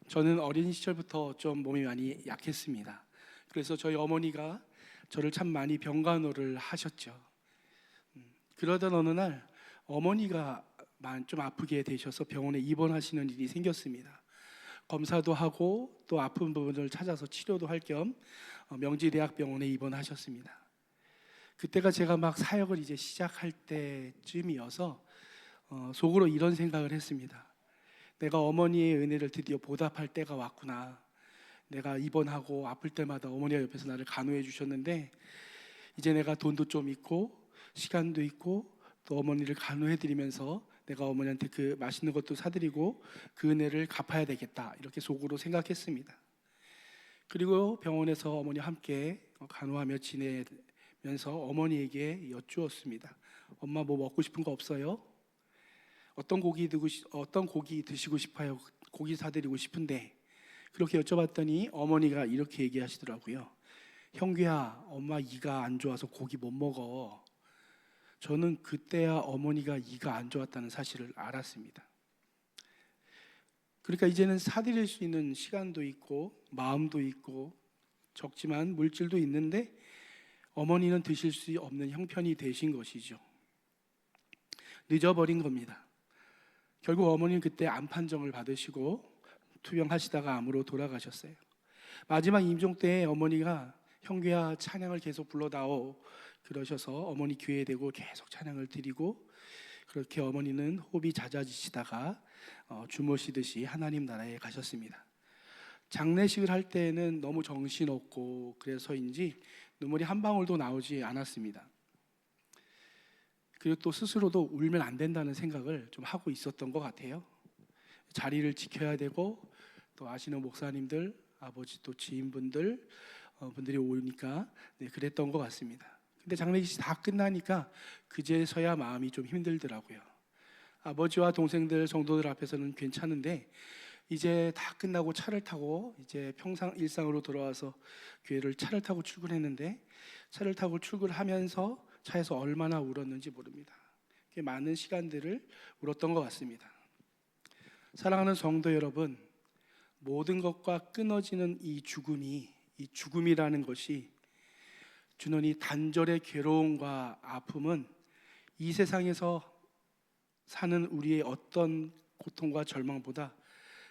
저는 어린 시절부터 좀 몸이 많이 약했습니다. 그래서 저희 어머니가 저를 참 많이 병간호를 하셨죠. 그러던 어느 날 어머니가 좀 아프게 되셔서 병원에 입원하시는 일이 생겼습니다. 검사도 하고 또 아픈 부분을 찾아서 치료도 할 겸 명지대학병원에 입원하셨습니다. 그때가 제가 막 사역을 이제 시작할 때쯤이어서 속으로 이런 생각을 했습니다. 내가 어머니의 은혜를 드디어 보답할 때가 왔구나. 내가 입원하고 아플 때마다 어머니가 옆에서 나를 간호해 주셨는데 이제 내가 돈도 좀 있고 시간도 있고 또 어머니를 간호해 드리면서 내가 어머니한테 그 맛있는 것도 사드리고 그 은혜를 갚아야 되겠다, 이렇게 속으로 생각했습니다. 그리고 병원에서 어머니와 함께 간호하며 지내면서 어머니에게 여쭈었습니다. 엄마, 뭐 먹고 싶은 거 없어요? 어떤 고기 드시고 싶어요? 고기 사드리고 싶은데. 그렇게 여쭤봤더니 어머니가 이렇게 얘기하시더라고요. 형규야, 엄마 이가 안 좋아서 고기 못 먹어. 저는 그때야 어머니가 이가 안 좋았다는 사실을 알았습니다. 그러니까 이제는 사드릴 수 있는 시간도 있고 마음도 있고 적지만 물질도 있는데 어머니는 드실 수 없는 형편이 되신 것이죠. 늦어버린 겁니다. 결국 어머니는 그때 암 판정을 받으시고 투병하시다가 암으로 돌아가셨어요. 마지막 임종 때 어머니가 형규야, 찬양을 계속 불러다오 그러셔서 어머니 교회에 대고 계속 찬양을 드리고, 그렇게 어머니는 호흡이 잦아지시다가 주무시듯이 하나님 나라에 가셨습니다. 장례식을 할 때는 너무 정신없고 그래서인지 눈물이 한 방울도 나오지 않았습니다. 그리고 또 스스로도 울면 안 된다는 생각을 좀 하고 있었던 것 같아요. 자리를 지켜야 되고 또 아시는 목사님들, 아버지 또 지인분들 분들이 오니까 그랬던 것 같습니다. 근데 장례식이 다 끝나니까 그제서야 마음이 좀 힘들더라고요. 아버지와 동생들, 성도들 앞에서는 괜찮은데 이제 다 끝나고 차를 타고 이제 평상 일상으로 돌아와서 교회를 차를 타고 출근했는데, 차를 타고 출근하면서 차에서 얼마나 울었는지 모릅니다. 많은 시간들을 울었던 것 같습니다. 사랑하는 성도 여러분, 모든 것과 끊어지는 이 죽음이라는 것이 주는 이 단절의 괴로움과 아픔은 이 세상에서 사는 우리의 어떤 고통과 절망보다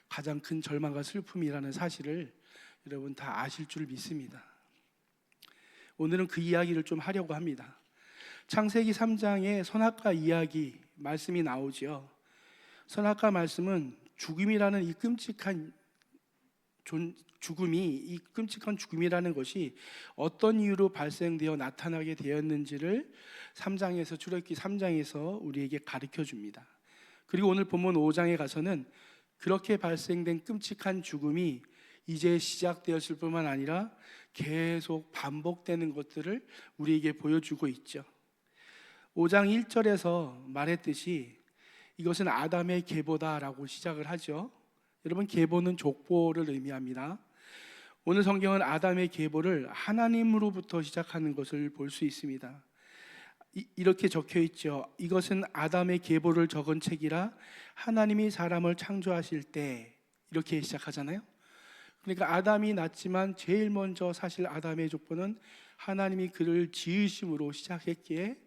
가장 큰 절망과 슬픔이라는 사실을 여러분 다 아실 줄 믿습니다. 오늘은 그 이야기를 좀 하려고 합니다. 창세기 3장에 선악과 이야기 말씀이 나오죠. 선악과 말씀은 죽음이라는 이 끔찍한 죽음이라는 것이 어떤 이유로 발생되어 나타나게 되었는지를 3장에서 출애굽기 3장에서 우리에게 가르쳐 줍니다. 그리고 오늘 본문 5장에 가서는 그렇게 발생된 끔찍한 죽음이 이제 시작되었을 뿐만 아니라 계속 반복되는 것들을 우리에게 보여주고 있죠. 5장 1절에서 말했듯이 이것은 아담의 계보다라고 시작을 하죠. 여러분, 계보는 족보를 의미합니다. 오늘 성경은 아담의 계보를 하나님으로부터 시작하는 것을 볼 수 있습니다. 이렇게 적혀 있죠. 이것은 아담의 계보를 적은 책이라 하나님이 사람을 창조하실 때, 이렇게 시작하잖아요. 그러니까 아담이 났지만 제일 먼저 사실 아담의 족보는 하나님이 그를 지으심으로 시작했기에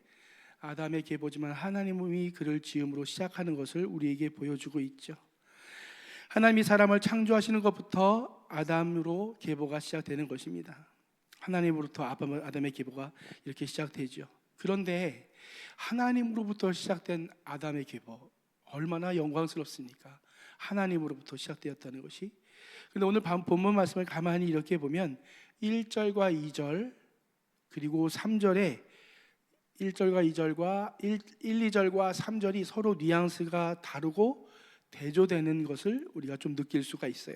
아담의 계보지만 하나님이 그를 지음으로 시작하는 것을 우리에게 보여주고 있죠. 하나님이 사람을 창조하시는 것부터 아담으로 계보가 시작되는 것입니다. 하나님으로부터 아담의 계보가 이렇게 시작되죠. 그런데 하나님으로부터 시작된 아담의 계보, 얼마나 영광스럽습니까? 하나님으로부터 시작되었다는 것이. 그런데 오늘 본문 말씀을 가만히 이렇게 보면 1절과 2절 그리고 3절에 1절과 2절과 2절과 3절이 서로 뉘앙스가 다르고 대조되는 것을 우리가 좀 느낄 수가 있어요.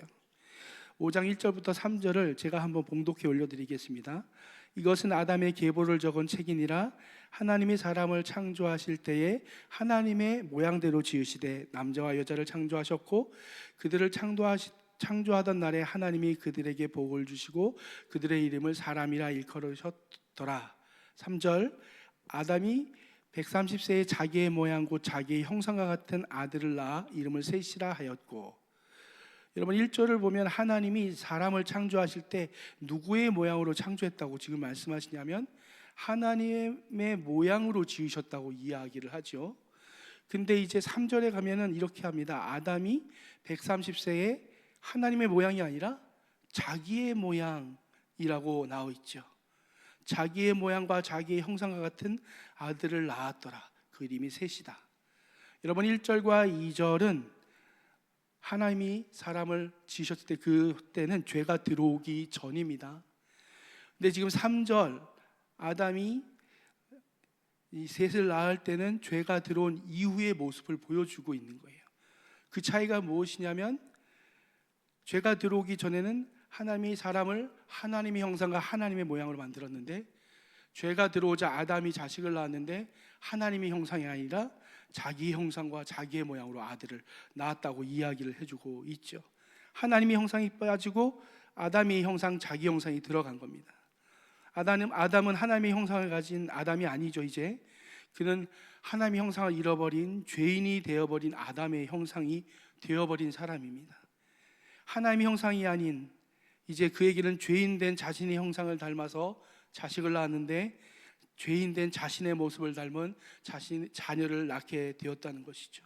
5장 1절부터 3절을 제가 한번 봉독해 올려드리겠습니다. 이것은 아담의 계보를 적은 책이니라 하나님이 사람을 창조하실 때에 하나님의 모양대로 지으시되 남자와 여자를 창조하셨고 그들을 창조하던 날에 하나님이 그들에게 복을 주시고 그들의 이름을 사람이라 일컬으셨더라. 3절, 아담이 130세에 자기의 모양 곧 자기의 형상과 같은 아들을 낳아 이름을 셋이라 하였고, 여러분 1절을 보면 하나님이 사람을 창조하실 때 누구의 모양으로 창조했다고 지금 말씀하시냐면 하나님의 모양으로 지으셨다고 이야기를 하죠. 근데 이제 3절에 가면은 이렇게 합니다. 아담이 130세에 하나님의 모양이 아니라 자기의 모양이라고 나와 있죠. 자기의 모양과 자기의 형상과 같은 아들을 낳았더라. 그 이름이 셋이다. 여러분 1절과 2절은 하나님이 사람을 지으셨을 때 그때는 죄가 들어오기 전입니다. 근데 지금 3절 아담이 이 셋을 낳을 때는 죄가 들어온 이후의 모습을 보여주고 있는 거예요. 그 차이가 무엇이냐면 죄가 들어오기 전에는 하나님이 사람을 하나님의 형상과 하나님의 모양으로 만들었는데 죄가 들어오자 아담이 자식을 낳았는데 하나님의 형상이 아니라 자기 형상과 자기의 모양으로 아들을 낳았다고 이야기를 해주고 있죠. 하나님의 형상이 빠지고 아담의 형상, 자기 형상이 들어간 겁니다. 아담은 하나님의 형상을 가진 아담이 아니죠. 이제 그는 하나님의 형상을 잃어버린 죄인이 되어버린 아담의 형상이 되어버린 사람입니다. 하나님의 형상이 아닌 이제 그에게는 죄인된 자신의 형상을 닮아서 자식을 낳았는데 죄인된 자신의 모습을 닮은 자녀를 낳게 되었다는 것이죠.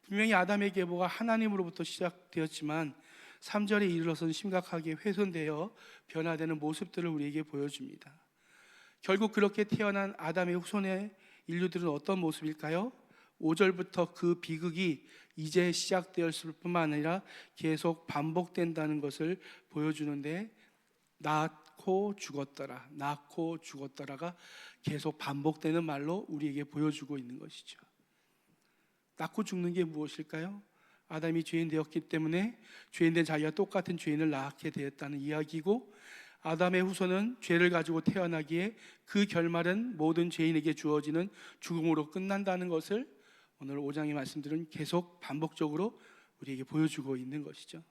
분명히 아담의 계보가 하나님으로부터 시작되었지만 3절에 이르러서는 심각하게 훼손되어 변화되는 모습들을 우리에게 보여줍니다. 결국 그렇게 태어난 아담의 후손의 인류들은 어떤 모습일까요? 5절부터 그 비극이 이제 시작되었을 뿐만 아니라 계속 반복된다는 것을 보여주는데 낳고 죽었더라가 계속 반복되는 말로 우리에게 보여주고 있는 것이죠. 낳고 죽는 게 무엇일까요? 아담이 죄인 되었기 때문에 죄인된 자기가 똑같은 죄인을 낳게 되었다는 이야기고, 아담의 후손은 죄를 가지고 태어나기에 그 결말은 모든 죄인에게 주어지는 죽음으로 끝난다는 것을 오늘 5장의 말씀들은 계속 반복적으로 우리에게 보여주고 있는 것이죠.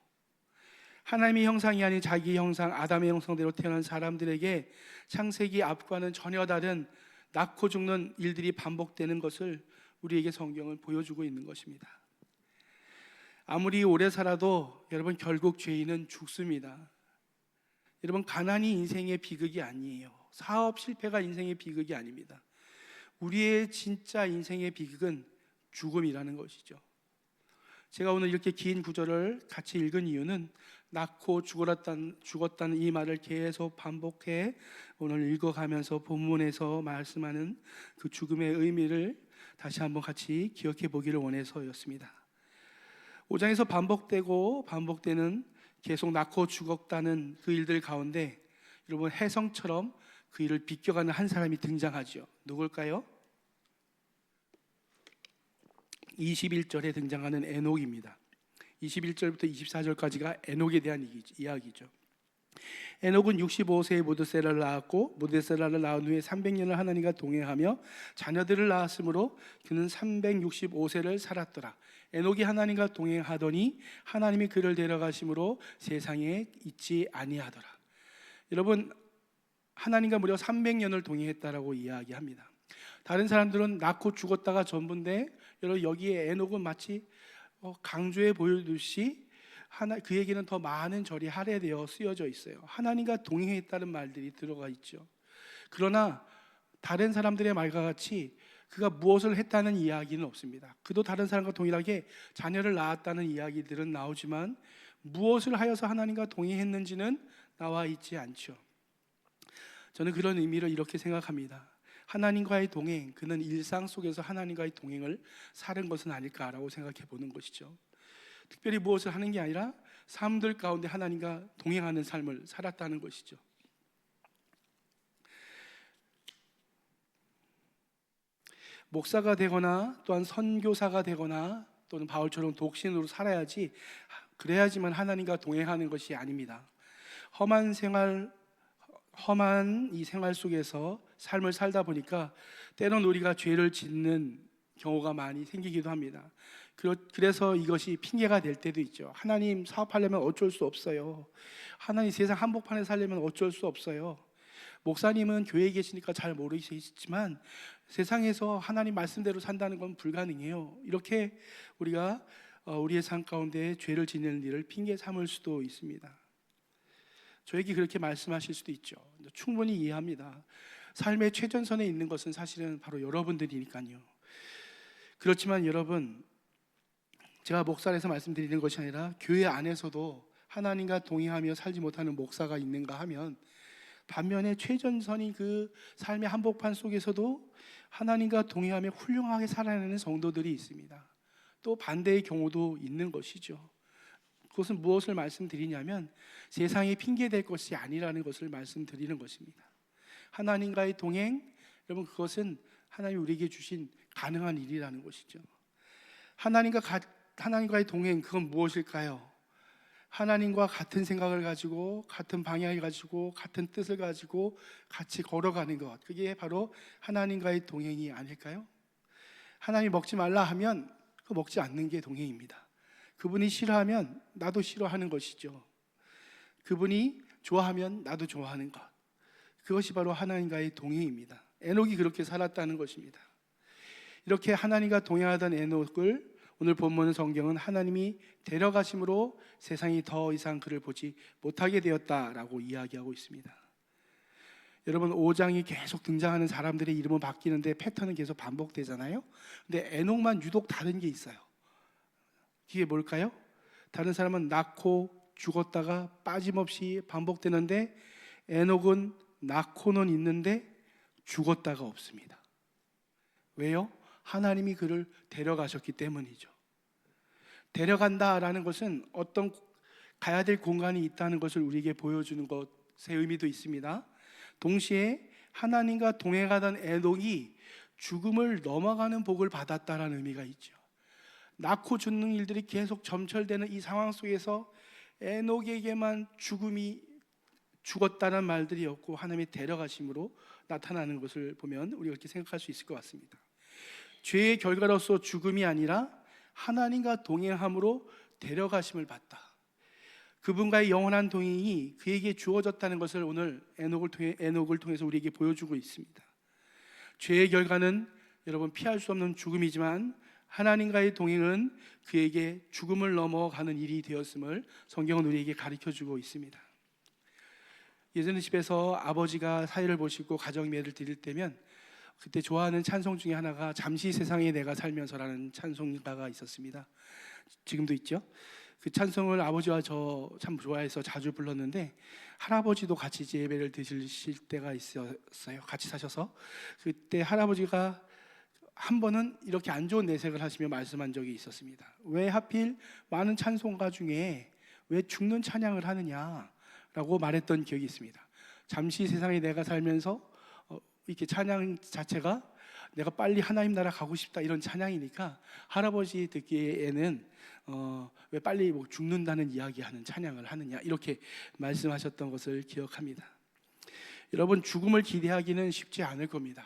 하나님의 형상이 아닌 자기 형상, 아담의 형상대로 태어난 사람들에게 창세기 앞과는 전혀 다른 낳고 죽는 일들이 반복되는 것을 우리에게 성경은 보여주고 있는 것입니다. 아무리 오래 살아도 여러분 결국 죄인은 죽습니다. 여러분 가난이 인생의 비극이 아니에요. 사업 실패가 인생의 비극이 아닙니다. 우리의 진짜 인생의 비극은 죽음이라는 것이죠. 제가 오늘 이렇게 긴 구절을 같이 읽은 이유는 낳고 죽었다는 이 말을 계속 반복해 오늘 읽어가면서 본문에서 말씀하는 그 죽음의 의미를 다시 한번 같이 기억해 보기를 원해서였습니다. 5장에서 반복되는 계속 낳고 죽었다는 그 일들 가운데 여러분 혜성처럼 그 일을 비껴가는 한 사람이 등장하죠. 누굴까요? 21절에 등장하는 에녹입니다. 21절부터 24절까지가 에녹에 대한 이야기죠. 에녹은 65세에 무드셀라를 낳았고 무드셀라를 낳은 후에 300년을 하나님과 동행하며 자녀들을 낳았으므로 그는 365세를 살았더라. 에녹이 하나님과 동행하더니 하나님이 그를 데려가심으로 세상에 있지 아니하더라. 여러분 하나님과 무려 300년을 동행했다라고 이야기합니다. 다른 사람들은 낳고 죽었다가 전부인데 여러분 여기에 에녹은 마치 강조해 보여듯이 그에게는 더 많은 절이 할애되어 쓰여져 있어요. 하나님과 동행했다는 말들이 들어가 있죠. 그러나 다른 사람들의 말과 같이 그가 무엇을 했다는 이야기는 없습니다. 그도 다른 사람과 동일하게 자녀를 낳았다는 이야기들은 나오지만 무엇을 하여서 하나님과 동행했는지는 나와 있지 않죠. 저는 그런 의미를 이렇게 생각합니다. 하나님과의 동행, 그는 일상 속에서 하나님과의 동행을 사는 것은 아닐까라고 생각해 보는 것이죠. 특별히 무엇을 하는 게 아니라 삶들 가운데 하나님과 동행하는 삶을 살았다는 것이죠. 목사가 되거나 또한 선교사가 되거나 또는 바울처럼 독신으로 살아야지, 그래야지만 하나님과 동행하는 것이 아닙니다. 험한 이 생활 속에서 삶을 살다 보니까 때론 우리가 죄를 짓는 경우가 많이 생기기도 합니다. 그래서 이것이 핑계가 될 때도 있죠. 하나님 사업하려면 어쩔 수 없어요. 하나님 세상 한복판에 살려면 어쩔 수 없어요. 목사님은 교회에 계시니까 잘 모르시지만 세상에서 하나님 말씀대로 산다는 건 불가능해요. 이렇게 우리가 우리의 삶 가운데 죄를 지내는 일을 핑계 삼을 수도 있습니다. 저에게 그렇게 말씀하실 수도 있죠. 충분히 이해합니다. 삶의 최전선에 있는 것은 사실은 바로 여러분들이니까요. 그렇지만 여러분, 제가 목사에서 말씀드리는 것이 아니라 교회 안에서도 하나님과 동행하며 살지 못하는 목사가 있는가 하면, 반면에 최전선인 그 삶의 한복판 속에서도 하나님과 동행하며 훌륭하게 살아내는 성도들이 있습니다. 또 반대의 경우도 있는 것이죠. 그것은 무엇을 말씀드리냐면, 세상이 핑계될 것이 아니라는 것을 말씀드리는 것입니다. 하나님과의 동행, 여러분, 그것은 하나님이 우리에게 주신 가능한 일이라는 것이죠. 하나님과의 동행, 그건 무엇일까요? 하나님과 같은 생각을 가지고, 같은 방향을 가지고, 같은 뜻을 가지고 같이 걸어가는 것, 그게 바로 하나님과의 동행이 아닐까요? 하나님이 먹지 말라 하면 그 먹지 않는 게 동행입니다. 그분이 싫어하면 나도 싫어하는 것이죠. 그분이 좋아하면 나도 좋아하는 것, 그것이 바로 하나님과의 동행입니다. 에녹이 그렇게 살았다는 것입니다. 이렇게 하나님과 동행하던 에녹을 오늘 본문 성경은 하나님이 데려가심으로 세상이 더 이상 그를 보지 못하게 되었다라고 이야기하고 있습니다. 여러분, 5장이 계속 등장하는 사람들의 이름은 바뀌는데 패턴은 계속 반복되잖아요. 근데 에녹만 유독 다른 게 있어요. 이게 뭘까요? 다른 사람은 낳고 죽었다가 빠짐없이 반복되는데, 에녹은 낳고는 있는데 죽었다가 없습니다. 왜요? 하나님이 그를 데려가셨기 때문이죠. 데려간다라는 것은 어떤 가야 될 공간이 있다는 것을 우리에게 보여주는 것의 의미도 있습니다. 동시에 하나님과 동행하던 에녹이 죽음을 넘어가는 복을 받았다라는 의미가 있죠. 낳고 죽는 일들이 계속 점철되는 이 상황 속에서 에녹에게만 죽었다는 말들이 없고 하나님의 데려가심으로 나타나는 것을 보면 우리가 그렇게 생각할 수 있을 것 같습니다. 죄의 결과로서 죽음이 아니라 하나님과 동행함으로 데려가심을 받다. 그분과의 영원한 동행이 그에게 주어졌다는 것을 오늘 에녹을 통해서 우리에게 보여주고 있습니다. 죄의 결과는 여러분 피할 수 없는 죽음이지만, 하나님과의 동행은 그에게 죽음을 넘어가는 일이 되었음을 성경은 우리에게 가르쳐주고 있습니다. 예전에 집에서 아버지가 사회를 보시고 가정 예배를 드릴 때면 그때 좋아하는 찬송 중에 하나가 잠시 세상에 내가 살면서라는 찬송가가 있었습니다. 지금도 있죠. 그 찬송을 아버지와 저 참 좋아해서 자주 불렀는데, 할아버지도 같이 예배를 드실 때가 있었어요. 같이 사셔서. 그때 할아버지가 한 번은 이렇게 안 좋은 내색을 하시며 말씀한 적이 있었습니다. 왜 하필 많은 찬송가 중에 왜 죽는 찬양을 하느냐라고 말했던 기억이 있습니다. 잠시 세상에 내가 살면서 이렇게 찬양 자체가 내가 빨리 하나님 나라 가고 싶다 이런 찬양이니까 할아버지 듣기에는 왜 빨리 죽는다는 이야기하는 찬양을 하느냐 이렇게 말씀하셨던 것을 기억합니다. 여러분, 죽음을 기대하기는 쉽지 않을 겁니다.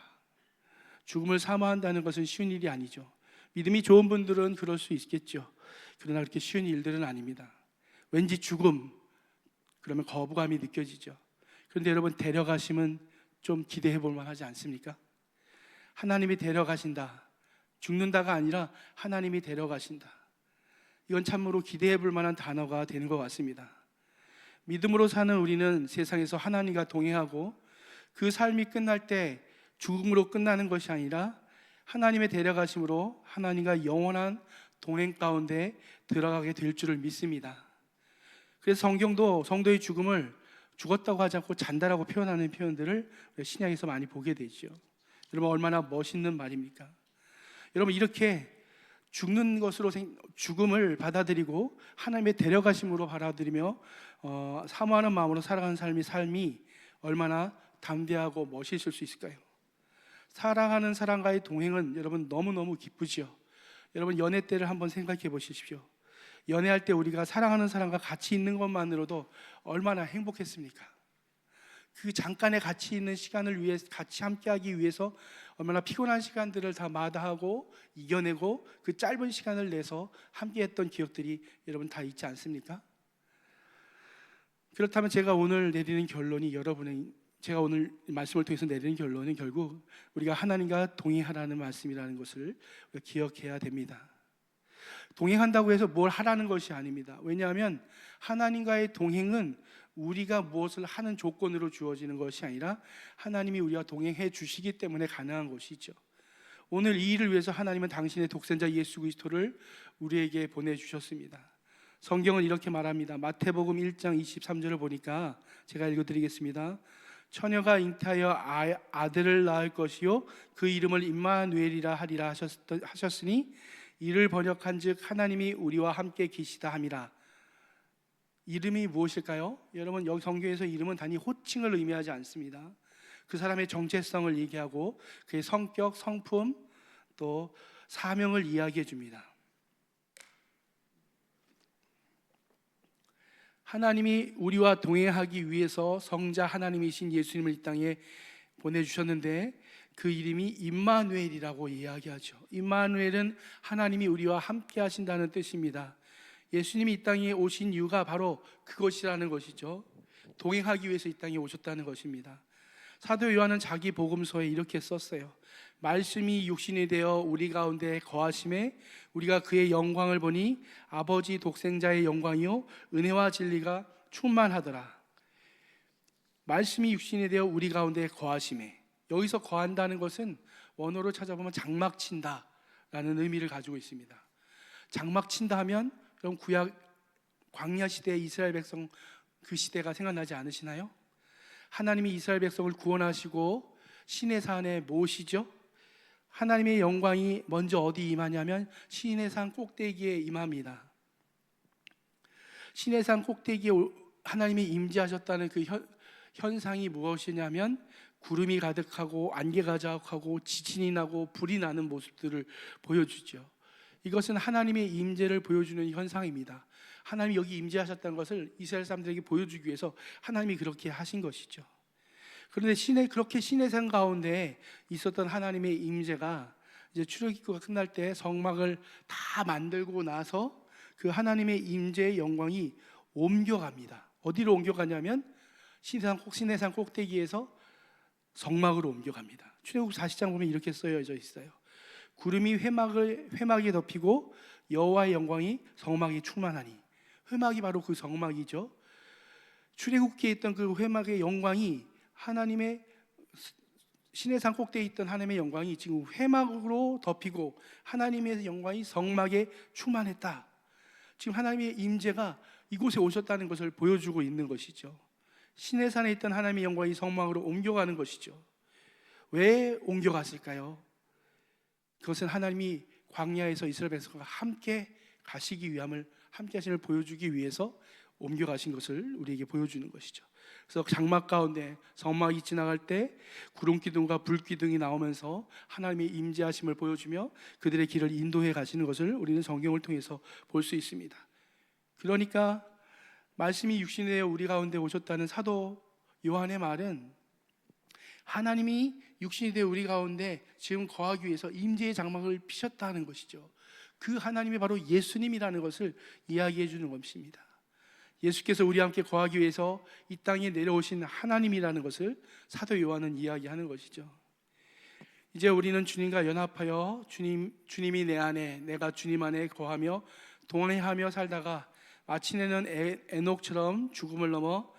죽음을 사모한다는 것은 쉬운 일이 아니죠. 믿음이 좋은 분들은 그럴 수 있겠죠. 그러나 그렇게 쉬운 일들은 아닙니다. 왠지 죽음, 그러면 거부감이 느껴지죠. 그런데 여러분, 데려가심은 좀 기대해 볼 만하지 않습니까? 하나님이 데려가신다. 죽는다가 아니라 하나님이 데려가신다. 이건 참으로 기대해 볼 만한 단어가 되는 것 같습니다. 믿음으로 사는 우리는 세상에서 하나님과 동행하고 그 삶이 끝날 때 죽음으로 끝나는 것이 아니라 하나님의 데려가심으로 하나님과 영원한 동행 가운데 들어가게 될 줄을 믿습니다. 그래서 성경도 성도의 죽음을 죽었다고 하지 않고 잔다라고 표현하는 표현들을 신약에서 많이 보게 되죠. 여러분, 얼마나 멋있는 말입니까? 여러분, 이렇게 죽는 것으로 죽음을 받아들이고 하나님의 데려가심으로 받아들이며 사모하는 마음으로 살아가는 삶이 얼마나 담대하고 멋있을 수 있을까요? 사랑하는 사람과의 동행은 여러분 너무너무 기쁘지요. 여러분, 연애 때를 한번 생각해 보십시오. 연애할 때 우리가 사랑하는 사람과 같이 있는 것만으로도 얼마나 행복했습니까? 그 잠깐의 같이 있는 시간을 위해 같이 함께하기 위해서 얼마나 피곤한 시간들을 다 마다하고 이겨내고 그 짧은 시간을 내서 함께했던 기억들이 여러분 다 있지 않습니까? 그렇다면 제가 오늘 말씀을 통해서 내리는 결론은 결국 우리가 하나님과 동행하라는 말씀이라는 것을 우리가 기억해야 됩니다. 동행한다고 해서 뭘 하라는 것이 아닙니다. 왜냐하면 하나님과의 동행은 우리가 무엇을 하는 조건으로 주어지는 것이 아니라 하나님이 우리와 동행해 주시기 때문에 가능한 것이죠. 오늘 이 일을 위해서 하나님은 당신의 독생자 예수 그리스도를 우리에게 보내주셨습니다. 성경은 이렇게 말합니다. 마태복음 1장 23절을 보니까 제가 읽어드리겠습니다. 처녀가 잉태하여 아들을 낳을 것이요 그 이름을 임마누엘이라 하리라 하셨으니 이를 번역한즉 하나님이 우리와 함께 계시다 함이라. 이름이 무엇일까요? 여러분, 여기 성경에서 이름은 단지 호칭을 의미하지 않습니다. 그 사람의 정체성을 얘기하고 그의 성격, 성품, 또 사명을 이야기해 줍니다. 하나님이 우리와 동행하기 위해서 성자 하나님이신 예수님을 이 땅에 보내주셨는데 그 이름이 임마누엘이라고 이야기하죠. 임마누엘은 하나님이 우리와 함께 하신다는 뜻입니다. 예수님이 이 땅에 오신 이유가 바로 그것이라는 것이죠. 동행하기 위해서 이 땅에 오셨다는 것입니다. 사도 요한은 자기 복음서에 이렇게 썼어요. 말씀이 육신이 되어 우리 가운데 거하심에 우리가 그의 영광을 보니 아버지 독생자의 영광이요 은혜와 진리가 충만하더라. 말씀이 육신이 되어 우리 가운데 거하심에, 여기서 거한다는 것은 원어로 찾아보면 장막친다 라는 의미를 가지고 있습니다. 장막친다 하면 그럼 구약 광야 시대의 이스라엘 백성 그 시대가 생각나지 않으시나요? 하나님이 이스라엘 백성을 구원하시고 시내산에 모시죠. 하나님의 영광이 먼저 어디 임하냐면 시내산 꼭대기에 임합니다. 시내산 꼭대기에 하나님이 임재하셨다는 그 현상이 무엇이냐면 구름이 가득하고 안개가 자욱하고 지진이 나고 불이 나는 모습들을 보여주죠. 이것은 하나님의 임재를 보여주는 현상입니다. 하나님이 여기 임재하셨다는 것을 이스라엘 사람들에게 보여주기 위해서 하나님이 그렇게 하신 것이죠. 그런데 그렇게 시내산 가운데 있었던 하나님의 임재가 이제 출애굽기가 끝날 때 성막을 다 만들고 나서 그 하나님의 임재의 영광이 옮겨갑니다. 어디로 옮겨가냐면 시내산 꼭대기에서 성막으로 옮겨갑니다. 출애굽기 40장 보면 이렇게 쓰여져 있어요. 구름이 회막에 덮이고 여호와의 영광이 성막에 충만하니. 회막이 바로 그 성막이죠. 출애굽기에 있던 그 회막의 영광이 하나님의 시내산 꼭대기에 있던 하나님의 영광이 지금 회막으로 덮이고 하나님의 영광이 성막에 충만했다. 지금 하나님의 임재가 이곳에 오셨다는 것을 보여주고 있는 것이죠. 시내산에 있던 하나님의 영광이 성막으로 옮겨가는 것이죠. 왜 옮겨갔을까요? 그것은 하나님이 광야에서 이스라엘 백성과 함께 가시기 위함을, 함께 하심을 보여주기 위해서 옮겨가신 것을 우리에게 보여주는 것이죠. 그래서 장막 가운데 성막이 지나갈 때 구름기둥과 불기둥이 나오면서 하나님의 임재하심을 보여주며 그들의 길을 인도해 가시는 것을 우리는 성경을 통해서 볼 수 있습니다. 그러니까 말씀이 육신이 되어 우리 가운데 오셨다는 사도 요한의 말은 하나님이 육신이 되어 우리 가운데 지금 거하기 위해서 임재의 장막을 피셨다는 것이죠. 그 하나님이 바로 예수님이라는 것을 이야기해 주는 것입니다. 예수께서 우리와 함께 거하기 위해서 이 땅에 내려오신 하나님이라는 것을 사도 요한은 이야기하는 것이죠. 이제 우리는 주님과 연합하여 주님이 내 안에, 내가 주님 안에 거하며 동행하며 살다가 마침내는 에녹처럼 죽음을 넘어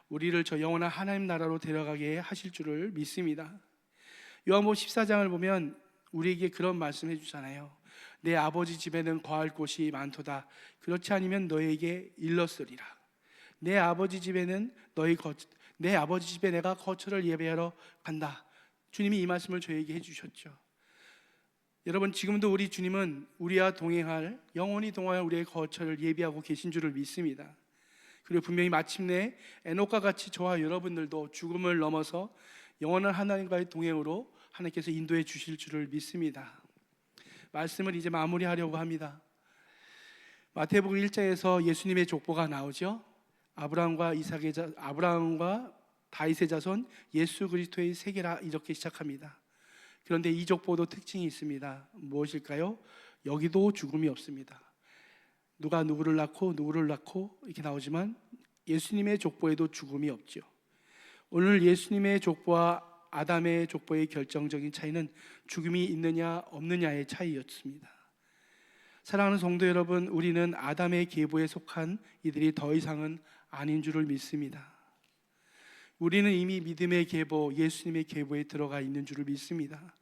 우리를 저 영원한 하나님 나라로 데려가게 하실 줄을 믿습니다. 요한복음 14장을 보면 우리에게 그런 말씀해 주잖아요. 내 아버지 집에는 거할 곳이 많도다. 그렇지 않으면 너에게 일렀으리라. 내 아버지 집에 내가 거처를 예배하러 간다. 주님이 이 말씀을 저에게 해주셨죠. 여러분, 지금도 우리 주님은 우리와 동행할, 영원히 동행할 우리의 거처를 예비하고 계신 줄을 믿습니다. 그리고 분명히 마침내 에녹과 같이 저와 여러분들도 죽음을 넘어서 영원한 하나님과의 동행으로 하나님께서 인도해 주실 줄을 믿습니다. 말씀을 이제 마무리하려고 합니다. 마태복음 1장에서 예수님의 족보가 나오죠. 아브라함과 다윗의 자손 예수 그리스도의 세계라 이렇게 시작합니다. 그런데 이 족보도 특징이 있습니다. 무엇일까요? 여기도 죽음이 없습니다. 누가 누구를 낳고 이렇게 나오지만 예수님의 족보에도 죽음이 없죠. 오늘 예수님의 족보와 아담의 족보의 결정적인 차이는 죽음이 있느냐 없느냐의 차이였습니다. 사랑하는 성도 여러분, 우리는 아담의 계보에 속한 이들이 더 이상은 아닌 줄을 믿습니다. 우리는 이미 믿음의 계보, 예수님의 계보에 들어가 있는 줄을 믿습니다.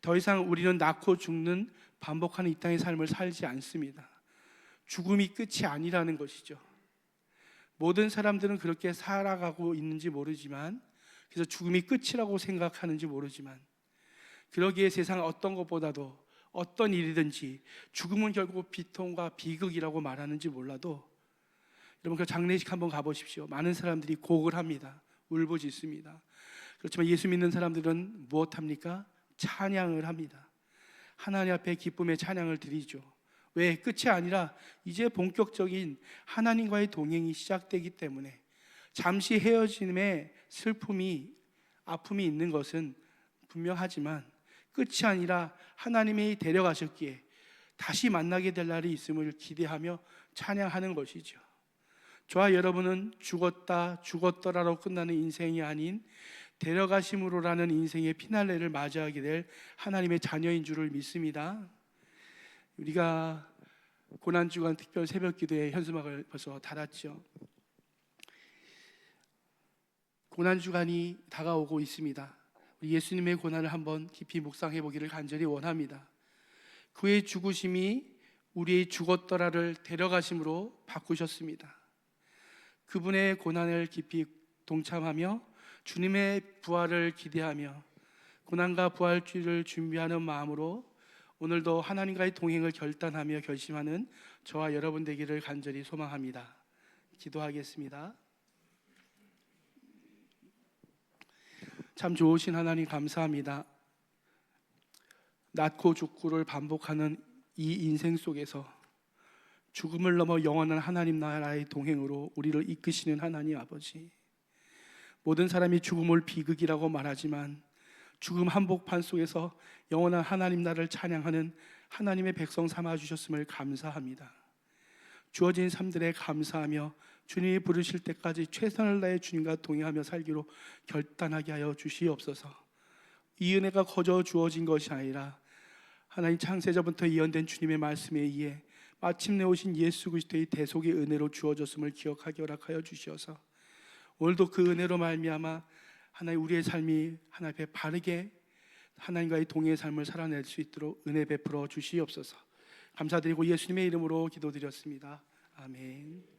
더 이상 우리는 낳고 죽는 반복하는 이 땅의 삶을 살지 않습니다. 죽음이 끝이 아니라는 것이죠. 모든 사람들은 그렇게 살아가고 있는지 모르지만, 그래서 죽음이 끝이라고 생각하는지 모르지만, 그러기에 세상 어떤 것보다도 어떤 일이든지 죽음은 결국 비통과 비극이라고 말하는지 몰라도, 여러분 그 장례식 한번 가보십시오. 많은 사람들이 곡을 합니다. 울부짖습니다. 그렇지만 예수 믿는 사람들은 무엇합니까? 찬양을 합니다. 하나님 앞에 기쁨의 찬양을 드리죠. 왜? 끝이 아니라 이제 본격적인 하나님과의 동행이 시작되기 때문에, 잠시 헤어짐의 슬픔이, 아픔이 있는 것은 분명하지만 끝이 아니라 하나님이 데려가셨기에 다시 만나게 될 날이 있음을 기대하며 찬양하는 것이죠. 저와 여러분은 죽었다 죽었더라로 끝나는 인생이 아닌 데려가심으로라는 인생의 피날레를 맞이하게 될 하나님의 자녀인 줄을 믿습니다. 우리가 고난주간 특별 새벽기도의 현수막을 벌써 달았죠. 고난주간이 다가오고 있습니다. 우리 예수님의 고난을 한번 깊이 묵상해 보기를 간절히 원합니다. 그의 죽으심이 우리의 죽었더라를 데려가심으로 바꾸셨습니다. 그분의 고난을 깊이 동참하며 주님의 부활을 기대하며 고난과 부활주를 준비하는 마음으로 오늘도 하나님과의 동행을 결단하며 결심하는 저와 여러분 되기를 간절히 소망합니다. 기도하겠습니다. 참 좋으신 하나님 감사합니다. 낳고 죽고를 반복하는 이 인생 속에서 죽음을 넘어 영원한 하나님 나라의 동행으로 우리를 이끄시는 하나님 아버지, 모든 사람이 죽음을 비극이라고 말하지만 죽음 한복판 속에서 영원한 하나님 나라를 찬양하는 하나님의 백성 삼아주셨음을 감사합니다. 주어진 삶들에 감사하며 주님이 부르실 때까지 최선을 다해 주님과 동행하며 살기로 결단하게 하여 주시옵소서. 이 은혜가 거저 주어진 것이 아니라 하나님 창세전부터 예언된 주님의 말씀에 의해 마침내 오신 예수 그리스도의 대속의 은혜로 주어졌음을 기억하게 허락하여 주시어서 오늘도 그 은혜로 말미암아 하나님 우리의 삶이 하나님 앞에 바르게 하나님과의 동행의 삶을 살아낼 수 있도록 은혜 베풀어 주시옵소서. 감사드리고 예수님의 이름으로 기도드렸습니다. 아멘.